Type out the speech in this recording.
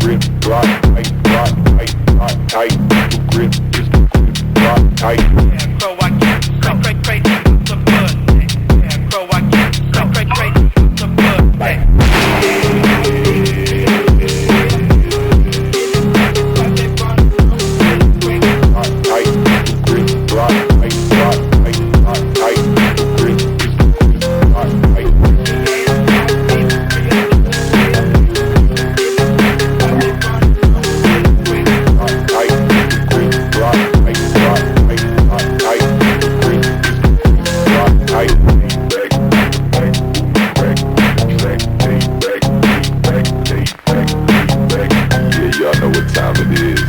grip, rock tight, rock tight, rock tight. The grip is the grip, rock tight. Yeah, crow, I get crazy, the blood. Yeah, crow, I get crazy, the blood. Rock tight, the grip, rock tight, rock tight, rock tight. The grip is the grip, rock tight. Y'all know what time it is.